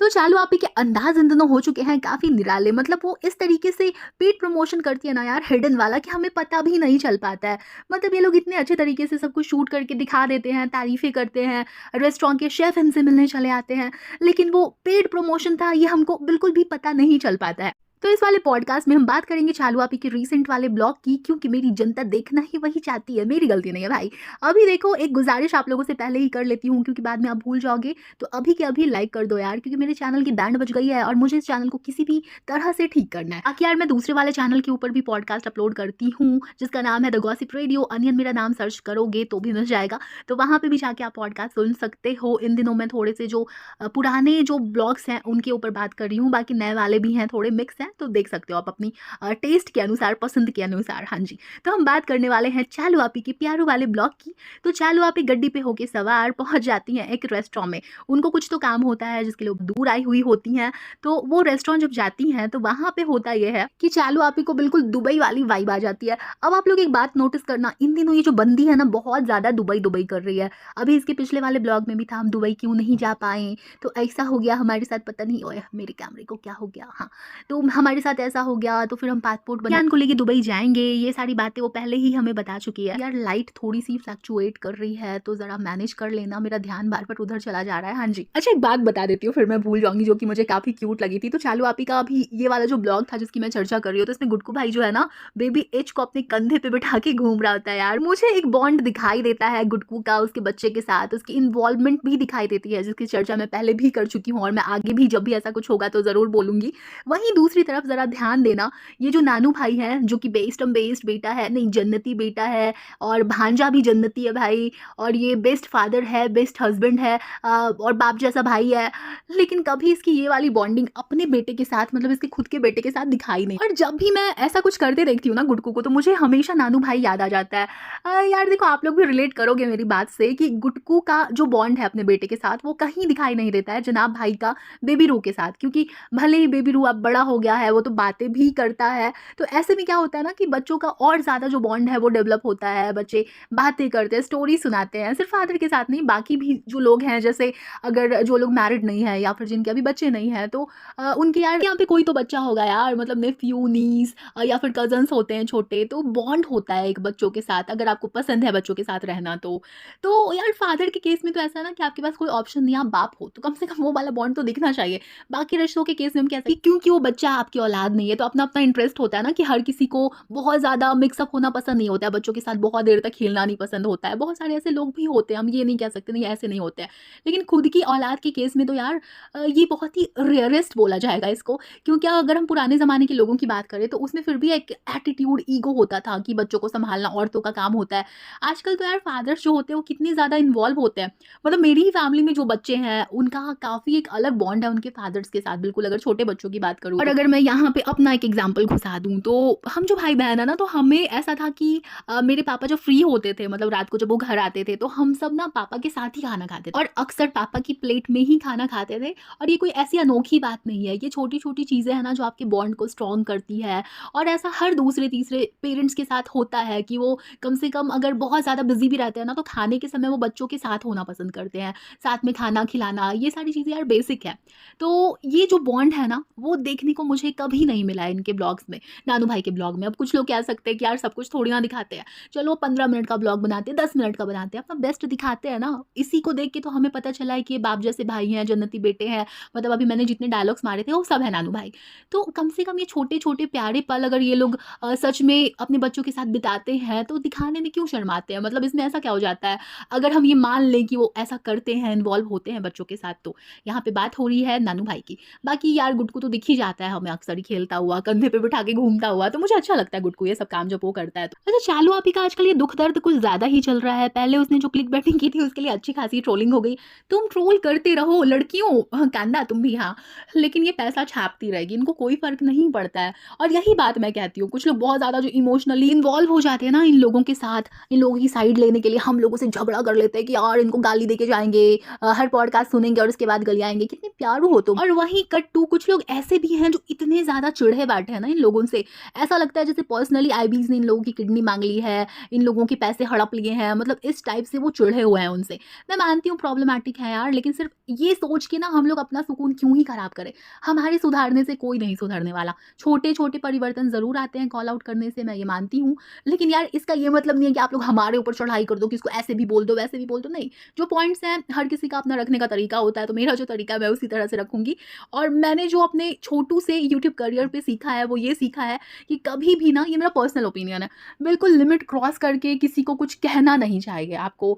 तो चालू आपी के अंदाज इन दिनों हो चुके हैं काफ़ी निराले। मतलब वो इस तरीके से पेड प्रमोशन करती है ना यार, हिडन वाला, कि हमें पता भी नहीं चल पाता है। मतलब ये लोग इतने अच्छे तरीके से सब कुछ शूट करके दिखा देते हैं, तारीफ़ें करते हैं, रेस्टोरेंट के शेफ़ इनसे मिलने चले आते हैं, लेकिन वो पेड प्रमोशन था ये हमको बिल्कुल भी पता नहीं चल पाता है। तो इस वाले पॉडकास्ट में हम बात करेंगे चालू आपी के रीसेंट वाले ब्लॉग की, क्योंकि मेरी जनता देखना ही वही चाहती है, मेरी गलती नहीं है भाई। अभी देखो, एक गुजारिश आप लोगों से पहले ही कर लेती हूँ क्योंकि बाद में आप भूल जाओगे, तो अभी के अभी लाइक कर दो यार, क्योंकि मेरे चैनल की बैंड बज गई है और मुझे इस चैनल को किसी भी तरह से ठीक करना है। बाकी यार मैं दूसरे वाले चैनल के ऊपर भी पॉडकास्ट अपलोड करती हूँ जिसका नाम है द गॉसिप रेडियो। अनियन मेरा नाम सर्च करोगे तो भी मिल जाएगा, तो वहाँ पे भी जाके आप पॉडकास्ट सुन सकते हो। इन दिनों मैं थोड़े से जो पुराने जो ब्लॉग्स हैं उनके ऊपर बात कर रही हूँ, बाकी नए वाले भी हैं, थोड़े मिक्स हैं, तो देख सकते हो आप अपनी टेस्ट के अनुसार, पसंद के अनुसार। हाँ जी, तो हम बात करने वाले हैं चालू आपी के प्यारू वाले ब्लॉग की। तो चालू आपी गड्डी पे होके सवार पहुंच जाती हैं एक रेस्टोरेंट में। उनको कुछ तो काम होता है जिसके लिए वो दूर आई हुई होती हैं। तो वो रेस्टोरेंट जब जाती हैं तो वहाँ पे होता ये है कि चालू आपी को बिल्कुल दुबई वाली वाइब आ जाती है। अब आप लोग एक बात नोटिस करना, इन दिनों ये जो बंदी है ना बहुत ज़्यादा दुबई दुबई कर रही है। अभी इसके पिछले वाले ब्लॉग में भी था हम दुबई क्यों नहीं जा पाए, तो ऐसा हो गया हमारे साथ, पता नहीं ओए मेरे कैमरे को क्या हो गया, हाँ, तो हमारे साथ ऐसा हो गया, तो फिर हम पासपोर्ट बयान को लेके दुबई जाएंगे। ये सारी बातें वो पहले ही हमें बता चुकी है। यार लाइट थोड़ी सी फ्लक्चुएट कर रही है तो जरा मैनेज कर लेना, मेरा ध्यान बार बार उधर चला जा रहा है। हाँ जी, अच्छा एक बात बता देती हूँ फिर मैं भूल जाऊंगी, जो कि मुझे काफी क्यूट लगी थी। तो चालू आपी का अभी ये वाला जो ब्लॉग था जिसकी मैं चर्चा कर रही हूँ, तो इसमें गुड्डू भाई जो है ना बेबी एच को अपने कंधे पे बिठा के घूम रहा होता है। यार मुझे एक बॉन्ड दिखाई देता है गुड्डू का उसके बच्चे के साथ, उसकी इन्वॉल्वमेंट भी दिखाई देती है जिसकी चर्चा मैं पहले भी कर चुकी हूँ और मैं आगे भी जब भी ऐसा कुछ होगा तो जरूर बोलूंगी। वहीं दूसरी तरफ जरा ध्यान देना, ये जो नानू भाई है जो कि बेस्ट बेटा है, नहीं जन्नती बेटा है, और भांजा भी जन्नती है भाई, और ये बेस्ट फादर है, बेस्ट हस्बैंड है, और बाप जैसा भाई है, लेकिन कभी इसकी ये वाली बॉन्डिंग अपने बेटे के साथ, मतलब इसके खुद के बेटे के साथ दिखाई नहीं। और जब भी मैं ऐसा कुछ करते देखती हूँ ना गुड्डू को, तो मुझे हमेशा नानू भाई याद आ जाता है। यार देखो आप लोग भी रिलेट करोगे मेरी बात से कि गुड्डू का जो बॉन्ड है अपने बेटे के साथ वो कहीं दिखाई नहीं देता है जनाब भाई का बेबी रू के साथ, क्योंकि भले ही बेबी रू अब बड़ा हो गया है, वो तो बातें भी करता है, तो ऐसे में क्या होता है ना कि बच्चों का और ज़्यादा जो बॉन्ड है वो डेवलप होता है, बच्चे बातें करते हैं, स्टोरी सुनाते हैं, सिर्फ फादर के साथ नहीं, बाकी भी जो लोग हैं, जैसे अगर जो लोग मैरिड नहीं है या फिर जिनके अभी बच्चे नहीं हैं, तो उनके यार यहाँ पे कोई तो बच्चा होगा यार, मतलब नेफ्यू नीस या फिर कजन्स होते हैं छोटे, तो बॉन्ड होता है एक बच्चों के साथ, अगर आपको पसंद है बच्चों के साथ रहना तो यार फादर के केस में तो ऐसा है ना कि आपके पास कोई ऑप्शन नहीं, आप बाप हो तो कम से कम वो वाला बॉन्ड तो दिखना चाहिए। बाकी रिश्तों के केस में हम कहते हैं क्योंकि वो बच्चा आपकी औलाद नहीं है, तो अपना अपना इंटरेस्ट होता है ना कि हर किसी को बहुत ज़्यादा मिक्सअप होना पसंद नहीं होता है, बच्चों के साथ बहुत देर तक खेलना नहीं पसंद होता है, बहुत सारे ऐसे लोग भी होते हैं, हम ये नहीं कह सकते नहीं ऐसे नहीं होते हैं, लेकिन खुद की औलाद के केस में तो यार ये बहुत ही रेयरेस्ट बोला जाएगा इसको, क्योंकि अगर हम पुराने ज़माने के लोगों की बात करें तो उसमें फिर भी एक एटीट्यूड ईगो होता था कि बच्चों को संभालना औरतों का काम होता है। आजकल तो यार फादर्स जो होते हैं वो कितने ज़्यादा इन्वॉल्व होते हैं, मतलब मेरी ही फैमिली में जो बच्चे हैं उनका काफ़ी एक अलग बॉन्ड है उनके फादर्स के साथ, बिल्कुल अगर छोटे बच्चों की बात करूँ। और अगर मैं यहाँ पे अपना एक एग्जाम्पल घुसा दूँ तो हम जो भाई बहन है ना, तो हमें ऐसा था कि मेरे पापा जब फ्री होते थे, मतलब रात को जब वो घर आते थे, तो हम सब ना पापा के साथ ही खाना खाते थे और अक्सर पापा की प्लेट में ही खाना खाते थे। और ये कोई ऐसी अनोखी बात नहीं है, ये छोटी छोटी चीज़ें हैं ना जो आपके बॉन्ड को स्ट्रॉन्ग करती है। और ऐसा हर दूसरे तीसरे पेरेंट्स के साथ होता है कि वो कम से कम अगर बहुत ज़्यादा बिजी भी रहते हैं ना, तो खाने के समय वो बच्चों के साथ होना पसंद करते हैं, साथ में खाना खिलाना, ये सारी चीज़ें यार बेसिक है। तो ये जो बॉन्ड है ना वो देखने को मुझे कभी नहीं मिला है इनके ब्लॉग्स में, नानू भाई के ब्लॉग में। अब कुछ लोग कह सकते हैं कि यार सब कुछ थोड़ी ना दिखाते हैं, चलो 15 मिनट का ब्लॉग बनाते हैं, 10 मिनट का बनाते हैं, अपना बेस्ट दिखाते हैं ना। इसी को देख के तो हमें पता चला है कि ये बाप जैसे भाई हैं, जन्नती बेटे हैं, मतलब अभी मैंने जितने डायलॉग्स मारे थे वो सब है नानू भाई। तो कम से कम ये छोटे छोटे प्यारे पल अगर ये लोग सच में अपने बच्चों के साथ बिताते हैं तो दिखाने में क्यों शर्माते हैं, मतलब इसमें ऐसा क्या हो जाता है अगर हम ये मान लें कि वो ऐसा करते हैं, इन्वॉल्व होते हैं बच्चों के साथ। तो यहाँ पे बात हो रही है नानू भाई की। बाकी यार गुड्डू तो दिख ही जाता है हमें अक्सर ही खेलता हुआ, कंधे पे बिठा के घूमता हुआ, तो मुझे अच्छा लगता है गुड्डू ये सब काम जब वो करता है। तो अच्छा चालू आपी का आजकल ये दुख दर्द कुछ ज्यादा ही चल रहा है। पहले उसने जो क्लिक बैटिंग की थी उसके लिए अच्छी खासी ट्रोलिंग हो गई, तुम ट्रोल करते रहो लड़कियों, कांदा तुम भी, हाँ, लेकिन ये पैसा छापती रहेगी, इनको कोई फर्क नहीं पड़ता है। और यही बात मैं कहती हूँ, कुछ लोग बहुत ज्यादा जो इमोशनली इन्वॉल्व हो जाते हैं ना इन लोगों के साथ, इन लोगों की साइड लेने के लिए हम लोगों से झगड़ा कर लेते हैं कि यार इनको गाली देके जाएंगे, हर पॉडकास्ट सुनेंगे और उसके बाद गलियाएंगे, कितने प्यारू हो तुम। और वहीं कट टू कुछ लोग ऐसे भी हैं जो इतने ज़्यादा चिढ़े बैठे हैं ना इन लोगों से, ऐसा लगता है जैसे पर्सनली आईबीज़ ने इन लोगों की किडनी माँग ली है, इन लोगों के पैसे हड़प लिए हैं, मतलब इस टाइप से वो चिढ़े हुए हैं उनसे। मैं मानती हूँ प्रॉब्लमैटिक है यार, लेकिन सिर्फ़ ये सोच के ना हम लोग अपना सुकून क्यों ही खराब करें? हमारे सुधारने से कोई नहीं सुधरने वाला। छोटे-छोटे परिवर्तन ज़रूर आते हैं कॉल आउट करने से, मैं ये मानती हूँ, लेकिन यार इसका ये मतलब नहीं है कि आप लोग हमारे ऊपर चढ़ाई कर दो कि इसको ऐसे भी बोल दो, वैसे भी बोल दो, नहीं। जो पॉइंट्स हैं, हर किसी का अपना रखने का तरीका होता है, तो मेरा जो तरीका है मैं उसी तरह से रखूँगी। और मैंने जो अपने छोटू से यूट्यूब करियर पे सीखा है, वो ये सीखा है कि कभी भी ना, ये मेरा पर्सनल ओपिनियन है, बिल्कुल लिमिट क्रॉस करके किसी को कुछ कहना नहीं चाहिए। आपको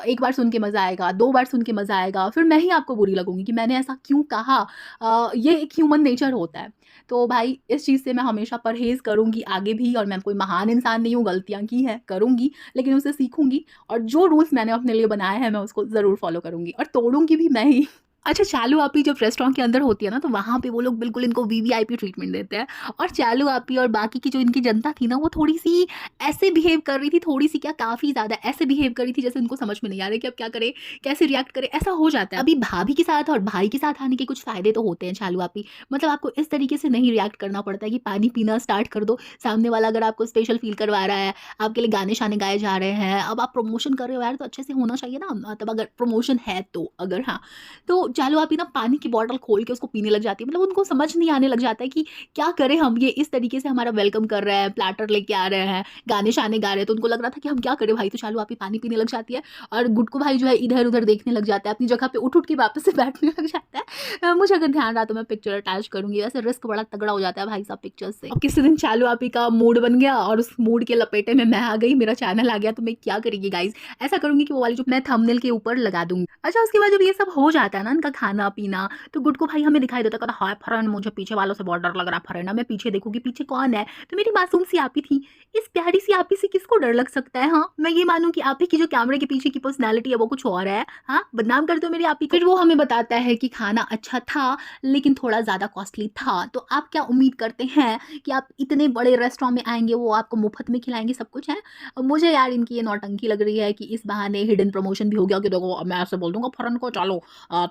एक बार सुन के मज़ा आएगा, 2 बार सुन के मज़ा आएगा, फिर मैं ही आपको बुरी लगूँगी कि मैंने ऐसा क्यों कहा। ये एक ह्यूमन नेचर होता है। तो भाई इस चीज़ से मैं हमेशा परहेज़ करूँगी आगे भी, और मैं कोई महान इंसान नहीं हूँ, गलतियाँ की हैं, करूँगी, लेकिन उससे सीखूँगी, और जो रूल्स मैंने अपने लिए बनाए हैं मैं उसको ज़रूर फ़ॉलो करूँगी, और तोड़ूँगी भी मैं ही। अच्छा, चालू आपी जब रेस्टोरेंट के अंदर होती है ना, तो वहाँ पे वो लोग बिल्कुल इनको वीवीआईपी ट्रीटमेंट देते हैं, और चालू आपी और बाकी की जो इनकी जनता थी ना, वो थोड़ी-सी ऐसे बिहेव कर रही थी, थोड़ी-सी क्या काफ़ी ज़्यादा ऐसे बिहेव कर रही थी जैसे उनको समझ में नहीं आ रहा है कि अब क्या करें, कैसे रिएक्ट करें, ऐसा हो जाता है। अभी भाभी के साथ और भाई के साथ आने के कुछ फ़ायदे तो होते हैं चालू आपी, मतलब आपको इस तरीके से नहीं रिएक्ट करना पड़ता है कि पानी पीना स्टार्ट कर दो, सामने वाला अगर आपको स्पेशल फ़ील करवा रहा है, आपके लिए गाने-शाने गाए जा रहे हैं, अब आप प्रमोशन कर रहे हो यार, तो अच्छे से होना चाहिए ना, मतलब अगर प्रमोशन है तो, अगर हाँ, तो चालू आपी ना पानी की बॉटल खोल के उसको पीने लग जाती है, मतलब उनको समझ नहीं आने लग जाता है कि क्या करें हम, ये इस तरीके से हमारा वेलकम कर रहे हैं, प्लैटर लेके आ रहे हैं, गाने-शाने गा रहे हैं, तो उनको लग रहा था कि हम क्या करें भाई, तो चालू आपी पानी पीने लग जाती है, और गुड्डू भाई जो है इधर-उधर देखने लग जाता है, अपनी जगह पे उठ-उठ के वापस से बैठने लग जाता है। मुझे अगर ध्यान रहा तो मैं पिक्चर अटैच करूँगी, वैसे रिस्क बड़ा तगड़ा हो जाता है भाई साहब पिक्चर्स से। अब किसी दिन चालू आपी का मूड बन गया और उस मूड के लपेटे में मैं आ गई, मेरा चैनल आ गया, तो मैं क्या करेंगी गाइज़, ऐसा करूँगी कि वो वाली जो मैं थंबनेल के ऊपर लगा दूँगी। अच्छा, उसके बाद जब ये सब हो जाता है ना, इनका खाना-पीना, तो गुड्डू भाई हमें दिखाई देता, कहता हाय फरन, मुझे पीछे वालों से बहुत डर लग रहा है फरन, मैं पीछे देखूँगी पीछे कौन है, तो मेरी मासूम सी आपी थी। इस प्यारी सी आपी से किसको डर लग सकता है? हाँ, मैं ये मानूँ कि आप ही की जो कैमरे के पीछे की पर्सनैलिटी है वो कुछ और है, हाँ, बदनाम कर दो मेरी आपी को। फिर वो हमें बताता है कि खाना अच्छा था, लेकिन थोड़ा ज़्यादा कॉस्टली था, तो आप क्या उम्मीद करते हैं कि आप इतने बड़े रेस्टोरेंट में आएँगे, वो आपको मुफ्त में खिलाएँगे सब कुछ है? मुझे यार इनकी ये नौटंकी लग रही है कि इस बहाने हिडन प्रमोशन भी हो गया कि देखो मैं ऐसे बोल दूँगा फरन को, चलो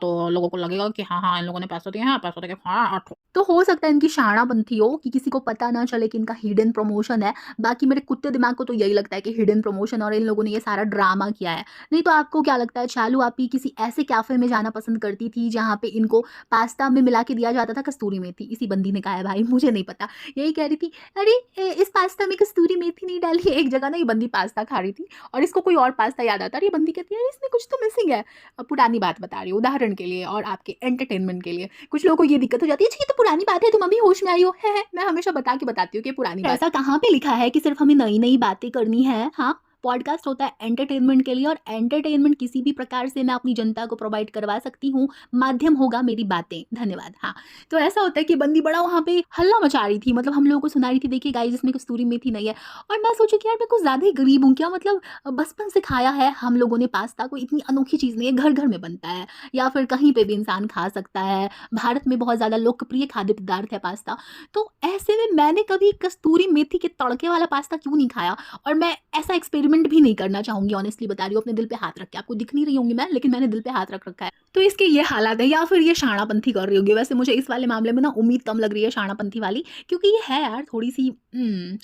तो लोगों को लगेगा कि हाँ, हाँ, इन लोगों ने पैसे दिए हैं, पैसे देके खाना तो हो सकता है इनकी शानापंथी हो कि किसी को पता ना चले कि इनका हिडन प्रमोशन है। बाकी मेरे कुत्ते दिमाग को तो यही लगता है कि हिडन प्रमोशन और इन लोगों ने ये सारा ड्रामा किया है। नहीं तो आपको क्या लगता है, चालू आपी किसी ऐसे कैफ़े में जाना पसंद करती थी जहाँ पे इनको पास्ता में मिला के दिया जाता था कस्तूरी मेथी? इसी बंदी ने कहा है भाई, मुझे नहीं पता। यही कह रही थी, अरे इस पास्ता में कस्तूरी मेथी नहीं डाली है। एक जगह ना ये बंदी पास्ता खा रही थी और इसको कोई और पास्ता याद आता है, और ये बंदी कहती है अरे इसमें कुछ तो मिसिंग है। पुरानी बात बता रही हूँ उदाहरण के लिए और आपके एंटरटेनमेंट के लिए। कुछ लोगों को ये दिक्कत हो जाती है, अच्छा ये तो पुरानी बात है, तुम अभी होश में आई हो, है? मैं हमेशा बता के बताती हूँ कि पुरानी बात। ऐसा कहाँ पे लिखा है कि सिर्फ हमें नई-नई बातें करनी है? हाँ, पॉडकास्ट होता है एंटरटेनमेंट के लिए, और एंटरटेनमेंट किसी भी प्रकार से मैं अपनी जनता को प्रोवाइड करवा सकती हूँ, माध्यम होगा मेरी बातें। धन्यवाद। हाँ, तो ऐसा होता है कि बंदी बड़ा वहाँ पे हल्ला मचा रही थी, मतलब हम लोगों को सुना रही थी, देखिए गाइस इसमें कस्तूरी मेथी नहीं है, और मैं सोचूँ कि यार मैं कुछ ज़्यादा ही गरीब हूँ क्या, मतलब बचपन से खाया है हम लोगों ने पास्ता, कोई इतनी अनोखी चीज़ नहीं है, घर-घर में बनता है या फिर कहीं पे भी इंसान खा सकता है। भारत में बहुत ज़्यादा लोकप्रिय खाद्य पदार्थ है पास्ता। तो ऐसे में मैंने कभी कस्तूरी मेथी के तड़के वाला पास्ता क्यों नहीं खाया, और मैं ऐसा एक्सपेरिमेंट भी नहीं करना चाहूँगी, ऑनेस्टली बता रही हूँ, अपने दिल पे हाथ रख के। आपको दिख नहीं रही होंगी मैं, लेकिन मैंने दिल पे हाथ रख रखा है। तो इसके ये हालात है, या फिर ये शाणापंथी कर रही होगी। वैसे मुझे इस वाले मामले में ना उम्मीद कम लग रही है शाणापंथी वाली, क्योंकि ये है यार थोड़ी-सी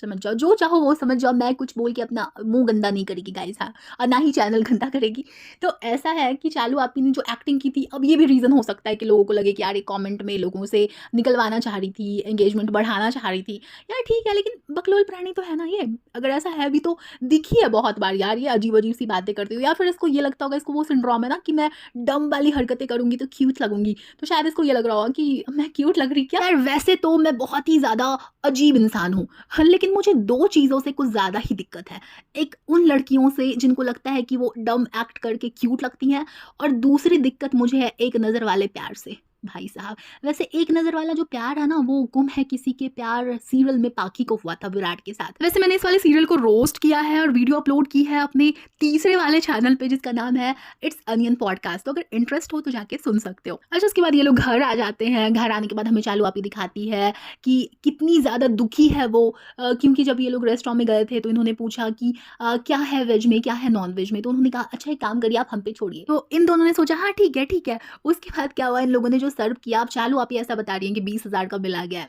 समझ जाओ, जो चाहो वो समझ जाओ, मैं कुछ बोल के अपना मुँह गंदा नहीं करेगी गाइस, हाँ, और ना ही चैनल गंदा करेगी। तो ऐसा है कि चालू आपी ने जो एक्टिंग की थी, अब ये भी रीज़न हो सकता है कि लोगों को लगे कि यार ये कमेंट में लोगों से निकलवाना चाह रही थी, एंगेजमेंट बढ़ाना चाह रही थी। यार ठीक है, लेकिन बकलोल प्राणी तो है ना ये, अगर ऐसा है भी तो दिखी है बहुत बार यार ये अजीब-अजीब सी बातें करती हुई, या फिर इसको ये लगता होगा, इसको वो सिंड्रोम है ना कि मैं डम्ब वाली हरकतें करूँगी तो क्यूट लगूँगी, तो शायद इसको ये लग रहा होगा कि मैं क्यूट लग रही क्या? यार वैसे तो मैं बहुत ही ज़्यादा अजीब इंसान हूँ, लेकिन मुझे 2 चीज़ों से कुछ ज़्यादा ही दिक्कत है। एक उन लड़कियों से जिनको लगता है कि वो डम्ब एक्ट करके क्यूट लगती हैं, और दूसरी दिक्कत मुझे है एक नज़र वाले प्यार से। भाई साहब, वैसे एक नज़र वाला जो प्यार है ना, वो गुम है किसी के प्यार सीरियल में पाखी को हुआ था विराट के साथ। वैसे मैंने इस वाले सीरियल को रोस्ट किया है और वीडियो अपलोड की है अपने तीसरे वाले चैनल पे, जिसका नाम है इट्स अनियन पॉडकास्ट, तो अगर इंटरेस्ट हो तो जाके सुन सकते हो। अच्छा, उसके बाद ये लोग घर आ जाते हैं, घर आने के बाद हमें चालू आपी दिखाती है कि कितनी ज़्यादा दुखी है वो, क्योंकि जब ये लोग रेस्टोरेंट में गए थे तो इन्होंने पूछा कि क्या है वेज में, क्या है नॉन वेज में, तो उन्होंने कहा अच्छा एक काम करिए आप हम पे छोड़िए, तो इन दोनों ने सोचा हाँ ठीक है ठीक है। उसके बाद क्या हुआ, इन लोगों ने जो सर्व किया, अब चालू आप ही ऐसा बता रही हैं कि 20,000 का बिल आ गया है।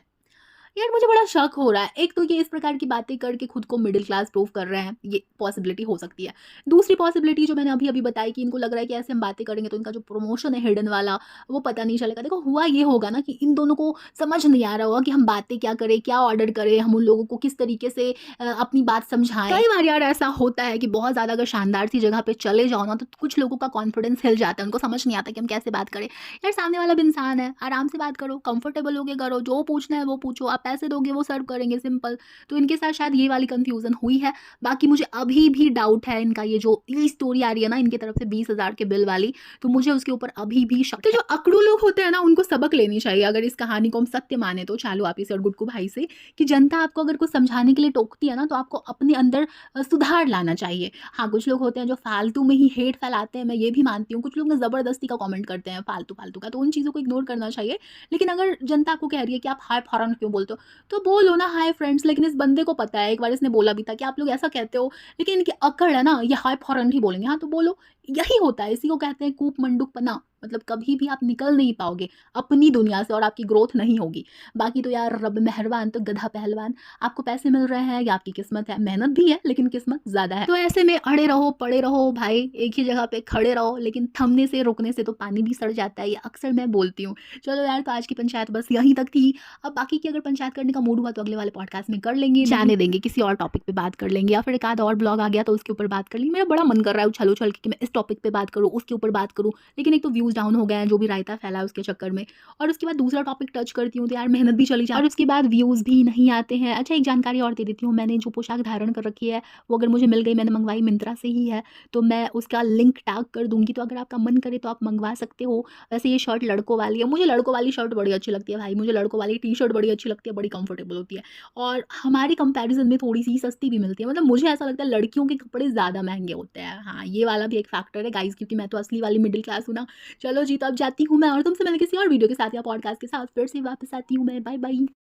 यार मुझे बड़ा शक हो रहा है। एक तो ये इस प्रकार की बातें करके खुद को मिडिल क्लास प्रूव कर रहे हैं, ये पॉसिबिलिटी हो सकती है। दूसरी पॉसिबिलिटी जो मैंने अभी-अभी बताई कि इनको लग रहा है कि ऐसे हम बातें करेंगे तो इनका जो प्रमोशन है हिडन वाला, वो पता नहीं चलेगा। देखो हुआ ये होगा ना कि इन दोनों को समझ नहीं आ रहा होगा कि हम बातें क्या करें, क्या ऑर्डर करें, हम उन लोगों को किस तरीके से अपनी बात समझाएँ। कई बार यार ऐसा होता है कि बहुत ज़्यादा अगर शानदार सी जगह पे चले जाओ ना, तो कुछ लोगों का कॉन्फिडेंस हिल जाता है, उनको समझ नहीं आता कि हम कैसे बात करें। यार सामने वाला भी इंसान है, आराम से बात करो, कंफर्टेबल होके करो, जो पूछना है वो पूछो, आप पैसे दोगे वो सर्व करेंगे, सिंपल। तो इनके साथ शायद ये वाली कन्फ्यूज़न हुई है। बाकी मुझे अभी भी डाउट है इनका ये जो स्टोरी आ रही है ना इनकी तरफ से 20,000 के बिल वाली, तो मुझे उसके ऊपर अभी भी शक है। तो जो अकड़ू लोग होते हैं ना उनको सबक लेनी चाहिए अगर इस कहानी को हम सत्य माने तो, चालू आपी से और गुड्डू भाई से, कि जनता आपको अगर कुछ समझाने के लिए टोकती है ना तो आपको अपने अंदर सुधार लाना चाहिए। हाँ, कुछ लोग होते हैं जो फालतू में ही हेट फैलाते हैं, मैं ये भी मानती हूँ। कुछ लोग ना ज़बरदस्ती का कमेंट करते हैं फालतू-फालतू का, तो उन चीज़ों को इग्नोर करना चाहिए। लेकिन अगर जनता आपको कह रही है कि आप हाय फॉरेन क्यों बोलते हो, तो बोलो ना हाय फ्रेंड्स। लेकिन इस बंदे को पता है, एक बार इसने बोला भी था कि आप लोग ऐसा कहते हो, लेकिन इनकी अकड़ है ना, ये हाय फॉरेन ही बोलेंगे। हाँ, तो बोलो, यही होता है, इसी को कहते हैं कूप मंडूकपना। मतलब कभी भी आप निकल नहीं पाओगे अपनी दुनिया से और आपकी ग्रोथ नहीं होगी। बाकी तो यार रब मेहरबान तो गधा पहलवान, आपको पैसे मिल रहे हैं या आपकी किस्मत है, मेहनत भी है लेकिन किस्मत ज़्यादा है। तो ऐसे में अड़े रहो, पड़े रहो भाई, एक ही जगह पे खड़े रहो, लेकिन थमने से, रुकने से तो पानी भी सड़ जाता है, ये अक्सर मैं बोलती हूँ। चलो यार, तो आज की पंचायत बस यहीं तक थी। अब बाकी की अगर पंचायत करने का मूड हुआ तो अगले वाले पॉडकास्ट में कर लेंगे, जाने देंगे, किसी और टॉपिक पे बात कर लेंगे, या फिर एक आध और ब्लॉग आ गया तो उसके ऊपर बात कर लेंगे। मेरा बड़ा मन कर रहा है उछल-उछल के कि मैं इस टॉपिक पे बात करूँ, उसके ऊपर बात करूँ, लेकिन एक तो व्यूज़ डाउन हो गए हैं, जो भी रायता फैला है उसके चक्कर में, और उसके बाद दूसरा टॉपिक टच करती हूँ तो यार मेहनत भी चली जाती है और उसके बाद व्यूज़ भी नहीं आते हैं। अच्छा, एक जानकारी और दे देती हूँ, मैंने जो पोशाक धारण कर रखी है वो अगर मुझे मिल गई, मैंने मंगवाई मिंत्रा से ही है, तो मैं उसका लिंक टैग कर दूँगी, तो अगर आपका मन करे तो आप मंगवा सकते हो। वैसे ये शर्ट लड़कों वाली है, मुझे लड़कों वाली शर्ट बड़ी अच्छी लगती है भाई, मुझे लड़कों वाली टी-शर्ट बड़ी अच्छी लगती है, बड़ी कंफर्टेबल होती है और हमारी कंपैरिज़न में थोड़ी-सी सस्ती भी मिलती है। मतलब मुझे ऐसा लगता है लड़कियों के कपड़े ज़्यादा महँगे होते हैं। हाँ, ये वाला भी एक फैक्टर है गाइज़, क्योंकि मैं तो असली वाली मिडिल क्लास हूँ ना। चलो जी, तो अब जाती हूँ मैं, और तुमसे मिलके किसी और वीडियो के साथ या पॉडकास्ट के साथ फिर से वापस आती हूँ मैं। Bye bye.